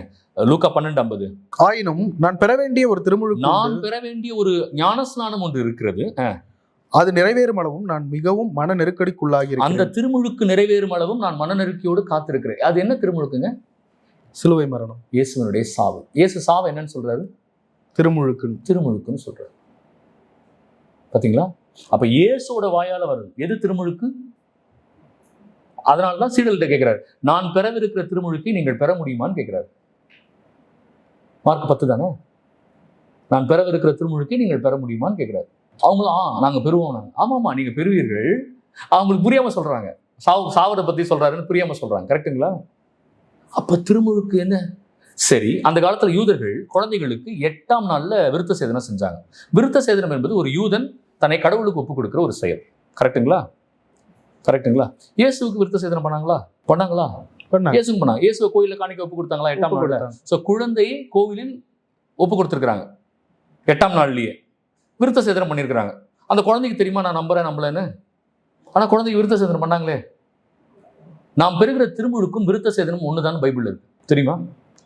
லூக்கா 12:50. ஆயினும் நான் பெற வேண்டிய ஒரு திருமுழுக்கு, நான் பெற வேண்டிய ஒரு ஞானஸ்நானம் ஒன்று இருக்கிறது. அது நிறைவேறும் அளவும் நான் மிகவும் மன நெருக்கடிக்குள்ளாகி இருக்கிறேன். அந்த திருமுழுக்கு நிறைவேறும் அளவும் நான் மன நெருக்கியோடு காத்திருக்கிறேன். அது என்ன திருமுழுக்குங்க? சிலுவை மரணம், இயேசுவினுடைய சாவு. இயேசு சாவு என்னன்னு சொல்றாரு? திருமுழுக்குன்னு சொல்றாரு. பாத்தீங்களா? அப்ப இயேசுவோட வாயால வருது எது? திருமுழுக்கு. அதனாலதான் சீடல்கிட்ட கேட்கிறாரு, நான் பெறவிருக்கிற திருமுழுக்கை நீங்கள் பெற முடியுமான்னு கேட்கிறாரு. மார்க் 10 தானே? நான் பெறவிருக்கிற திருமுழுக்கை நீங்கள் பெற முடியுமான்னு கேட்கிறாரு. அவங்களும் நாங்க பெறுவோம். ஆமாமா, நீங்க பெறுவீர்கள். அவங்களுக்கு புரியாம சொல்றாங்க. சாவரை பத்தி சொல்றாருன்னு புரியாம சொல்றாங்க. கரெக்டுங்களா? அப்ப திருமுழுக்கு என்ன? சரி, அந்த காலத்துல யூதர்கள் குழந்தைகளுக்கு 8ஆம் நாள்ல விருத்த சேதனம் செஞ்சாங்க. விருத்த சேதனம் என்பது ஒரு யூதன் தன்னை கடவுளுக்கு ஒப்பு கொடுக்கிற ஒரு செயல். கரெக்டுங்களா? இயேசுக்கு விருத்த சேதனம் பண்ணாங்களா? இயேசுக்கு பண்ணாங்க. இயேசுவை கோயில காணிக்க ஒப்பு கொடுத்தாங்களா? 8ஆம் நாள்ல. சோ குழந்தையை கோவிலில் ஒப்பு கொடுத்திருக்கிறாங்க. 8ஆம் நாள்லயே விருத்த சேதனம் பண்ணியிருக்கிறாங்க. அந்த குழந்தைக்கு தெரியுமா நான் நம்பலன்னு? ஆனா குழந்தைக்கு விருத்த சேதனம் பண்ணாங்களே. நாம் பெறுகிற திருமுழுக்கும் விருத்த சேதனம் ஒண்ணுதான் பைபிள் இருக்கு, தெரியுமா?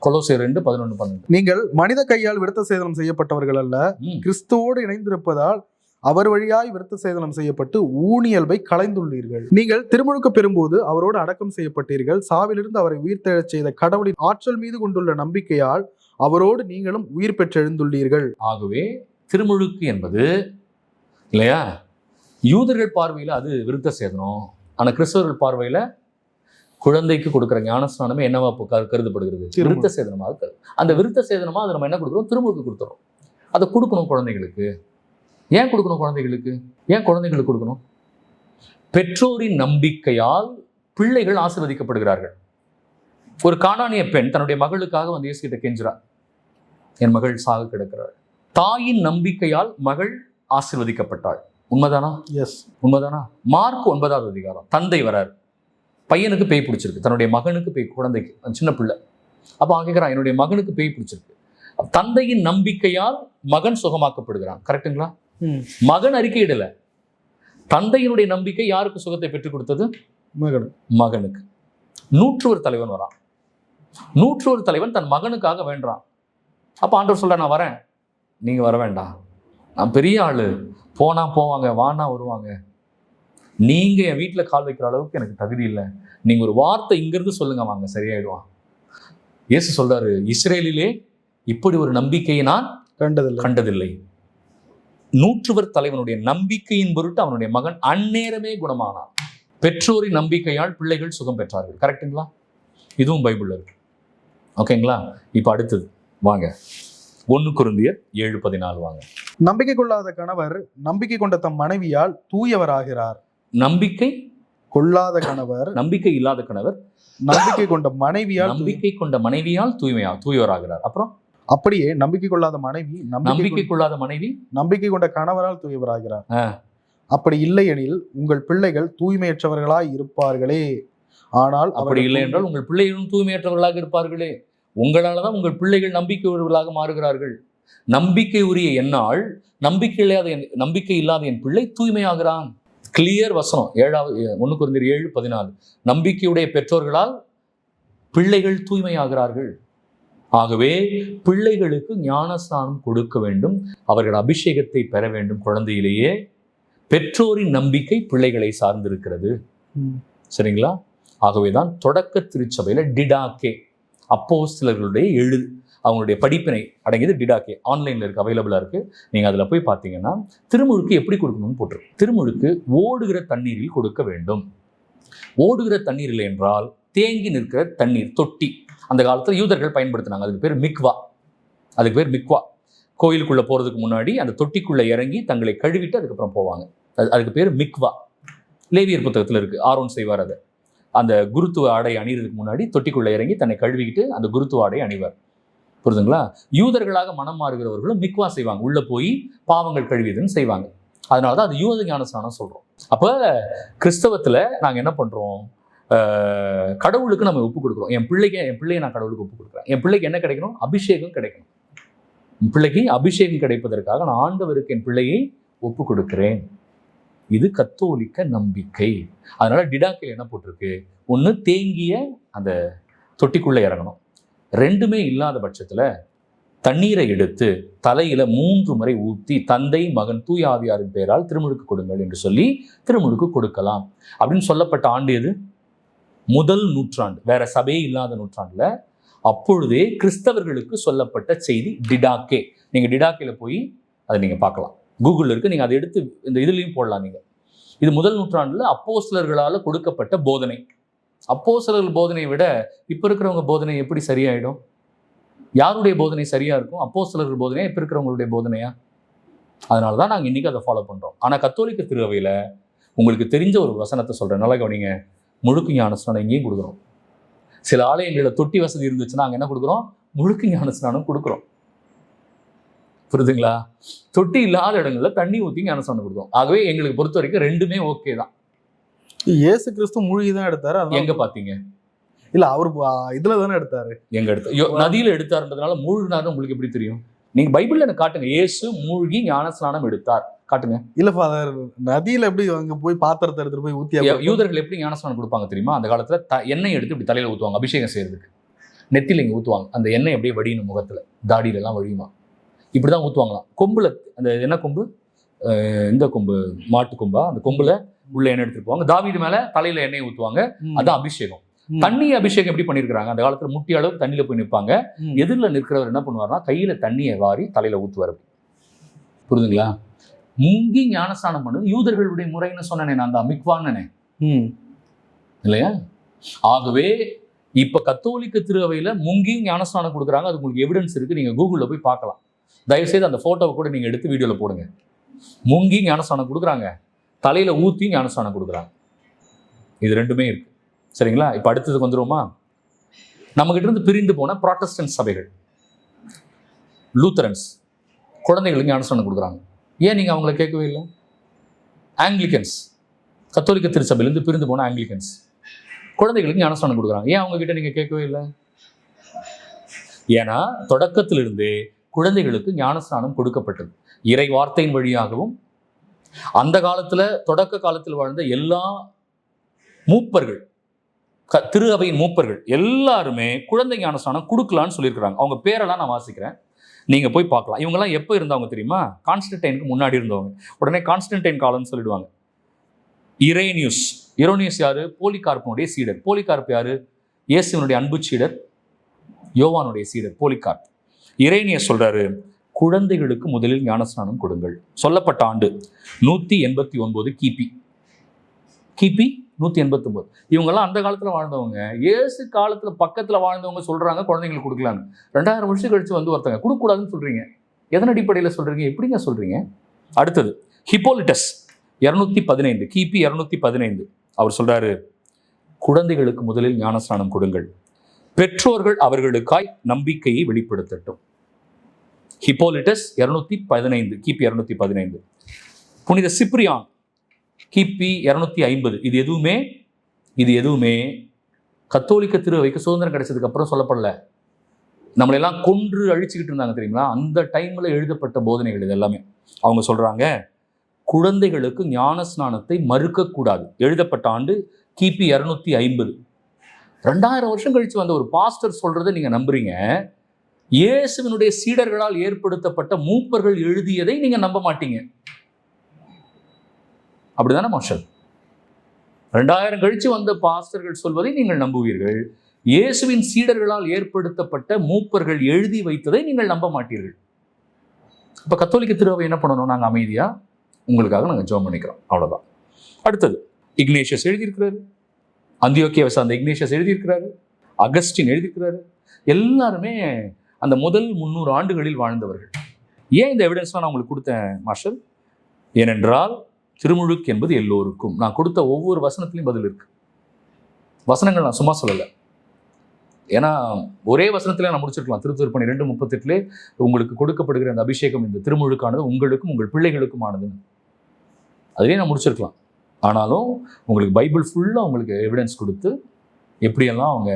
கொலோசியர் 2:11-12. நீங்கள் மனித கையால் விருத்த சேதனம் செய்யப்பட்டவர்கள் அல்ல, கிறிஸ்துவோடு இணைந்திருப்பதால் அவர் வழியாய் விருத்த சேதனம் செய்யப்பட்டு ஊனியல்பை களைந்துள்ளீர்கள். நீங்கள் திருமுழுக்கு பெறும்போது அவரோடு அடக்கம் செய்யப்பட்டீர்கள். சாவிலிருந்து அவரை உயிர்த்தெழச் செய்த கடவுளின் ஆற்றல் மீது கொண்டுள்ள நம்பிக்கையால் அவரோடு நீங்களும் உயிர் பெற்றெழுந்துள்ளீர்கள். ஆகவே திருமுழுக்கு என்பது இல்லையா, யூதர்கள் பார்வையில அது விருத்த சேதனம். ஆனா கிறிஸ்தவர்கள் பார்வையில குழந்தைக்கு கொடுக்குற ஞானஸ்நானமே என்னவா கருதப்படுகிறது? விருத்த சேதனமாக. அந்த விருத்த சேதனமா அதை நம்ம என்ன கொடுக்குறோம்? திருமுழுக்கு கொடுத்துறோம். அதை கொடுக்கணும் குழந்தைகளுக்கு. ஏன் கொடுக்கணும் குழந்தைகளுக்கு? ஏன் குழந்தைகளுக்கு கொடுக்கணும்? பெற்றோரின் நம்பிக்கையால் பிள்ளைகள் ஆசீர்வதிக்கப்படுகிறார்கள். ஒரு கானானிய பெண் தன்னுடைய மகளுக்காக வந்து இயேசு கிட்ட கெஞ்சுறார், என் மகள் சாக கிடக்கிறாள். தாயின் நம்பிக்கையால் மகள் ஆசீர்வதிக்கப்பட்டாள். உண்மைதானா? எஸ், உண்மைதானா? மார்க் 9வது அதிகாரம், தந்தை வரார், பையனுக்கு பேய் பிடிச்சிருக்கு, தன்னுடைய மகனுக்கு பேய், குழந்தைக்கு, சின்ன பிள்ளை. அப்போ அவன் கேட்கிறான், என்னுடைய மகனுக்கு பேய் பிடிச்சிருக்கு. தந்தையின் நம்பிக்கையால் மகன் சுகமாக்கப்படுகிறான். கரெக்டுங்களா? மகன் அறிக்கையிடல. தந்தையினுடைய நம்பிக்கை யாருக்கு சுகத்தை பெற்றுக் கொடுத்தது? மகனுக்கு. நூற்றுவர் தலைவன் வரான். நூற்றுவர் தலைவன் தன் மகனுக்காக வேண்டான். அப்ப ஆண்டவர் சொல்ற, நான் வரேன், நீங்க வர வேண்டாம், நான் பெரிய ஆளு, போனா போவாங்க, வானா வருவாங்க, நீங்க என் வீட்டுல கால் வைக்கிற அளவுக்கு எனக்கு தகுதி இல்லை, நீங்க ஒரு வார்த்தை இங்கிருந்து சொல்லுங்க, வாங்க, சரியாயிடுவான். இயேசு சொல்றாரு, இஸ்ரேலிலே இப்படி ஒரு நம்பிக்கையை நான் கண்டதில்லை. நூற்றுவர் தலைவனுடைய நம்பிக்கையின் பொருட்டு அவனுடைய மகன் அந்நேரமே குணமானான். பெற்றோரின் நம்பிக்கையால் பிள்ளைகள் சுகம் பெற்றார்கள். கரெக்டுங்களா? இதுவும் பைபிள்ல இருக்கு. ஓகேங்களா? இப்ப அடுத்தது வாங்க, 1 கொரிந்தியர் 7:14 வாங்க. நம்பிக்கை கொள்ளாத கணவர் நம்பிக்கை கொண்ட தம் மனைவியால் தூயவராகிறார். நம்பிக்கை கொள்ளாத கணவர், நம்பிக்கை இல்லாத கணவர் நம்பிக்கை கொண்ட மனைவியால் தூயவராகிறார். அப்புறம் அப்படியே நம்பிக்கை கொள்ளாத மனைவி நம்பிக்கை கொண்ட கணவரால் தூயவராகிறார். அப்படி இல்லை எனில் உங்கள் பிள்ளைகள் தூய்மையற்றவர்களாய் இருப்பார்களே. ஆனால் அப்படி இல்லை என்றால் உங்கள் பிள்ளைகளும் தூய்மையற்றவர்களாக இருப்பார்களே. உங்களாலதான் உங்கள் பிள்ளைகள் நம்பிக்கை உரியவர்களாக மாறுகிறார்கள். நம்பிக்கை உரிய என்னால் நம்பிக்கை இல்லாத என் பிள்ளை தூய்மையாகிறான். கிளியர் வசனம். 1 கொரிந்தியர் 7:14. நம்பிக்கையுடைய பெற்றோர்களால் பிள்ளைகள் தூய்மையாகிறார்கள். ஆகவே பிள்ளைகளுக்கு ஞானஸ்நானம் கொடுக்க வேண்டும், அவர்கள் அபிஷேகத்தை பெற வேண்டும். குழந்தையிலேயே பெற்றோரின் நம்பிக்கை பிள்ளைகளை சார்ந்திருக்கிறது. சரிங்களா? ஆகவேதான் தொடக்க திருச்சபையில டிடாக்கே, அப்போஸ்தலர்களுடைய அவங்களுடைய படிப்பினை அடங்கியது டிடாக்கே. ஆன்லைன்ல இருக்கு, அவைலபிளா இருக்கு. நீங்க அதுல போய் பார்த்தீங்கன்னா திருமுழுக்கு எப்படி கொடுக்கணும்னு போட்டிருக்கு. திருமுழுக்கு ஓடுகிற தண்ணீரில் கொடுக்க வேண்டும். ஓடுகிற தண்ணீர் இல்லை என்றால் தேங்கி நிற்கிற தண்ணீர், தொட்டி. அந்த காலத்துல யூதர்கள் பயன்படுத்தினாங்க. அதுக்கு பேர் மிக்வா. கோயிலுக்குள்ள போறதுக்கு முன்னாடி அந்த தொட்டிக்குள்ள இறங்கி தங்களை கழுவிட்டு அதுக்கப்புறம் போவாங்க. அதுக்கு பேர் மிக்வா. லேவியர் புத்தகத்துல இருக்கு. ஆரோன் செய்வார் அதை. அந்த குருத்துவ ஆடை அணிகிறதுக்கு முன்னாடி தொட்டிக்குள்ள இறங்கி தன்னை கழுவிக்கிட்டு அந்த குருத்துவ ஆடை அணிவார். புரிதுங்களா? யூதர்களாக மனம் மாறுகிறவர்களும் மிக்வா செய்வாங்க. உள்ள போய் பாவங்கள் கழுவியதுன்னு செய்வாங்க. அதனாலதான் அது யூத ஞானஸ்நானம் சொல்றோம். அப்ப கிறிஸ்தவத்துல நாங்க என்ன பண்றோம்? கடவுளுக்கு நம்ம ஒப்பு கொடுக்குறோம். என் பிள்ளையை நான் கடவுளுக்கு ஒப்பு கொடுக்குறேன். என் பிள்ளைக்கு என்ன கிடைக்கணும்? அபிஷேகம் கிடைக்கணும். என் பிள்ளைக்கு அபிஷேகம் கிடைப்பதற்காக நான் ஆண்டவருக்கு என் பிள்ளையை ஒப்பு கொடுக்கிறேன். இது கத்தோலிக்க நம்பிக்கை. அதனால டிடாக்கில் என்ன போட்டிருக்கு? ஒன்று தேங்கிய அந்த தொட்டிக்குள்ள இறங்கணும். ரெண்டுமே இல்லாத பட்சத்துல தண்ணீரை எடுத்து தலையில 3 முறை ஊற்றி தந்தை மகன் தூய ஆவியாரின் பெயரால் திருமுழுக்கு கொடுங்கள் என்று சொல்லி திருமுழுக்கு கொடுக்கலாம். அப்படின்னு சொல்லப்பட்ட ஆண்டு எது? முதல் நூற்றாண்டு. வேற சபையே இல்லாத நூற்றாண்டுல அப்பொழுதே கிறிஸ்தவர்களுக்கு சொல்லப்பட்ட செய்தி டிடாக்கே. நீங்க டிடாக்கேல போய் அதை நீங்க பார்க்கலாம். கூகுள்ல இருக்கு. நீங்க அதை எடுத்து இந்த இதுலயும் போடலாம். நீங்க இது முதல் நூற்றாண்டுல அப்போஸ்தலர்களால கொடுக்கப்பட்ட போதனை. அப்போஸ்தலர்கள் போதனையை விட இப்ப இருக்கிறவங்க போதனை எப்படி சரியாயிடும்? யாருடைய போதனை சரியா இருக்கும்? அப்போஸ்தலர்கள் போதனையா இப்ப இருக்கிறவங்களுடைய போதனையா? அதனாலதான் நாங்க இன்னைக்கு அதை ஃபாலோ பண்றோம். ஆனா கத்தோலிக்க திருவையில உங்களுக்கு தெரிஞ்ச ஒரு வசனத்தை சொல்றேன், நல்லா கவனிங்க. முழுக்கு ஞானஸ்நானம் இங்கேயும் கொடுக்குறோம். சில ஆலயங்களில் தொட்டி வசதி இருந்துச்சுன்னா அங்க என்ன கொடுக்குறோம்? முழுக்கு ஞானஸ்நானம் கொடுக்குறோம். புரியுதுங்களா? தொட்டி இல்லாத இடங்கள்ல தண்ணி ஊற்றி ஞானஸ்நானம் கொடுக்கும். ஆகவே எங்களுக்கு பொறுத்த வரைக்கும் ரெண்டுமே ஓகே தான். இயேசு கிறிஸ்து மூழ்கிதான் எடுத்தாரு. எங்க பாத்தீங்க? இல்ல, அவரு இதுல தானே எடுத்தாரு. எங்க எடுத்தாரு? நதியில எடுத்தாருன்றதுனால மூழ்கினாரு உங்களுக்கு எப்படி தெரியும்? நீங்க பைபிள்ல எனக்கு காட்டுங்க, இயேசு மூழ்கி ஞானஸ்நானம் எடுத்தார், காட்டுங்க. இல்ல ஃபாதர், நதியில எப்படி அங்க போய் பாத்திரத்தை எடுத்துட்டு போய் ஊத்தி? யூதர்கள் எப்படி ஞானஸ்நானம் கொடுப்பாங்க தெரியுமா? அந்த காலத்துல எண்ணெய் எடுத்து இப்படி தலையில ஊத்துவாங்க, அபிஷேகம் செய்யறதுக்கு. நெத்தில இங்க ஊத்துவாங்க. அந்த எண்ணெய் அப்படியே வடியணும், முகத்துல தாடியில எல்லாம் வழியுமா. இப்படிதான் ஊத்துவாங்களாம். கொம்புல, அந்த என்ன கொம்பு, இந்த கொம்பு, மாட்டு கொம்பா, அந்த கொம்புல உள்ள எண்ணெய் எடுத்துட்டு போவாங்க. தாவீது மேல தலையில எண்ணெய் ஊத்துவாங்க. அதான் அபிஷேகம். தண்ணி அபிஷேகம் எப்படி பண்ணிருக்காங்க? அந்த காலத்துல முட்டி அளவுக்கு தண்ணியில போய் நிற்பாங்க. எதிரில் நிற்கிறவர் என்ன பண்ணுவார்னா கையில தண்ணியை வாரி தலையில ஊத்துவார். புரியுதுங்களா? முங்கி ஞானஸ்நானம் பண்ணது யூதர்களுடைய முறைன்னு சொன்னேன் நான், அந்த மிக்வான்னு இல்லையா? ஆகவே இப்ப கத்தோலிக்க திருவையில முங்கி ஞானஸ்நானம் கொடுக்குறாங்க. அது உங்களுக்கு எவிடன்ஸ் இருக்கு, நீங்க கூகுள்ல போய் பார்க்கலாம். தயவுசெய்து அந்த ஃபோட்டோவை கூட நீங்கள் எடுத்து வீடியோவில் போடுங்க. முங்கி ஞானஸ்நானம் கொடுக்குறாங்க, தலையில் ஊற்றி ஞானஸ்நானம் கொடுக்குறாங்க. இது ரெண்டுமே இருக்கு. சரிங்களா? இப்போ அடுத்ததுக்கு வந்துருவோமா? நம்மகிட்ட இருந்து பிரிந்து போன ப்ராட்டஸ்டன்ட் சபைகள், லூத்தரன்ஸ் குழந்தைகளுக்கு ஞானஸ்நானம் கொடுக்குறாங்க. ஏன் நீங்கள் அவங்கள கேட்கவே இல்லை? ஆங்கிலிக்கன்ஸ், கத்தோலிக்க திருச்சபையிலேருந்து பிரிந்து போன ஆங்கிலிக்கன்ஸ் குழந்தைகளுக்கு ஞானஸ்நானம் கொடுக்குறாங்க. ஏன் அவங்க கிட்ட நீங்கள் கேட்கவே இல்லை? ஏன்னா தொடக்கத்திலிருந்தே குழந்தைகளுக்கு ஞானஸ்நானம் கொடுக்கப்பட்டது. இறை வார்த்தையின் வழியாகவும் அந்த காலத்தில் தொடக்க காலத்தில் வாழ்ந்த எல்லா மூப்பர்கள், திரு அவையின் மூப்பர்கள் எல்லாருமே குழந்தை ஞானஸ்நானம் கொடுக்கலான்னு சொல்லியிருக்கிறாங்க. அவங்க பேரெல்லாம் நான் வாசிக்கிறேன், நீங்கள் போய் பார்க்கலாம். இவங்கெல்லாம் எப்போ இருந்தவங்க தெரியுமா? கான்ஸ்டன்டைனுக்கு முன்னாடி இருந்தவங்க. உடனே கான்ஸ்டன்டைன் காலம்னு சொல்லிடுவாங்க. இரோனியஸ் யாரு? போலிகார்பனுடைய சீடர். போலிகார்ப் யாரு? இயேசுவினுடைய அன்பு சீடர், யோவானுடைய சீடர் போலிகார்ப். இறைனியஸ் சொல்றாரு, குழந்தைகளுக்கு முதலில் ஞானஸ்நானம் கொடுங்கள். சொல்லப்பட்ட ஆண்டு 189 கிபி. கிபி 189. இவங்கெல்லாம் அந்த காலத்துல வாழ்ந்தவங்க. இயேசு காலத்துல பக்கத்துல வாழ்ந்தவங்க சொல்றாங்க குழந்தைங்களுக்கு கொடுக்கலான்னு. 2000 வருஷம் கழிச்சு வந்து ஒருத்தங்க கொடுக்கக்கூடாதுன்னு சொல்றீங்க. எதன் அடிப்படையில் சொல்றீங்க? எப்படிங்க சொல்றீங்க? அடுத்தது ஹிப்போலிட்டஸ் 215, கிபி 215. அவர் சொல்றாரு, குழந்தைகளுக்கு முதலில் ஞானஸ்நானம் கொடுங்கள், பெற்றோர்கள் அவர்களுக்காய் நம்பிக்கையை வெளிப்படுத்தட்டும். ஹிப்போலிட்டஸ் 215, கிபி 215. புனித சிப்ரியான் கிபி 250. இது எதுவுமே கத்தோலிக்க திருவைக்கு சுதந்திரம் கிடைச்சதுக்கு அப்புறம் சொல்லப்படல. நம்மளெல்லாம் கொன்று அழிச்சுக்கிட்டு இருந்தாங்க தெரியுங்களா? அந்த டைம்ல எழுதப்பட்ட போதனைகள் இது எல்லாமே. அவங்க சொல்றாங்க, குழந்தைகளுக்கு ஞானஸ்நானத்தை மறுக்கக்கூடாது. எழுதப்பட்ட ஆண்டு கிபி 250. 2000 வருஷம் கழிச்சு வந்த ஒரு பாஸ்டர் சொல்றதை நீங்க நம்புறீங்க. இயேசுவினுடைய சீடர்களால் ஏற்படுத்தப்பட்ட மூப்பர்கள் எழுதியதை நீங்க நம்ப மாட்டீங்க. அப்படிதானே மாஸ்டர்? 2000 கழிச்சு வந்த பாஸ்டர்கள் சொல்வதை நீங்கள் நம்புவீர்கள். இயேசுவின் சீடர்களால் ஏற்படுத்தப்பட்ட மூப்பர்கள் எழுதி வைத்ததை நீங்கள் நம்ப மாட்டீர்கள். இப்ப கத்தோலிக்க திருவை என்ன பண்ணணும்? நாங்க அமைதியா உங்களுக்காக நாங்கள் ஜெபம் பண்ணிக்கிறோம், அவ்வளவுதான். அடுத்தது இக்னேஷியஸ் எழுதியிருக்கிறாரு, அந்தியோக்கியாவை சார்ந்த இக்னேஷியஸ் எழுதியிருக்கிறாரு, அகஸ்டின் எழுதியிருக்கிறாரு. எல்லாருமே அந்த முதல் 300 ஆண்டுகளில் வாழ்ந்தவர்கள். ஏன் இந்த எவிடன்ஸ்லாம் நான் உங்களுக்கு கொடுத்தேன் மாஸ்டர்? ஏனென்றால் திருமுழுக்கு என்பது எல்லோருக்கும். நான் கொடுத்த ஒவ்வொரு வசனத்திலையும் பதில் இருக்கு. வசனங்கள் நான் சும்மா சொல்லலை. ஏன்னா ஒரே வசனத்திலே நான் முடிச்சிருக்கலாம். திருத்துவற்பணி 2:38 உங்களுக்கு கொடுக்கப்படுகிற அந்த அபிஷேகம், இந்த திருமுழுக்கானது உங்களுக்கும் உங்கள் பிள்ளைகளுக்குமானது. அதுலேயே நான் முடிச்சிருக்கலாம். ஆனாலும் உங்களுக்கு பைபிள் ஃபுல்லாக உங்களுக்கு எவிடன்ஸ் கொடுத்து எப்படியெல்லாம் அவங்க,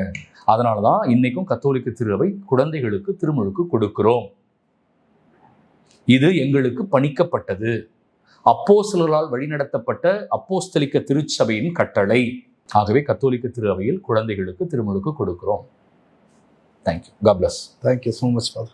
அதனால தான் இன்னைக்கும் கத்தோலிக்க திருவை குழந்தைகளுக்கு திருமுழுக்கு கொடுக்கிறோம். இது எங்களுக்கு பணிக்கப்பட்டது, அப்போஸ்தலரால் வழிநடத்தப்பட்ட அப்போஸ்தலிக்க திருச்சபையின் கட்டளை. ஆகவே கத்தோலிக்க திருவையில் குழந்தைகளுக்கு திருமுழுக்கு கொடுக்கிறோம். Thank you. God bless. Thank you so much, Father.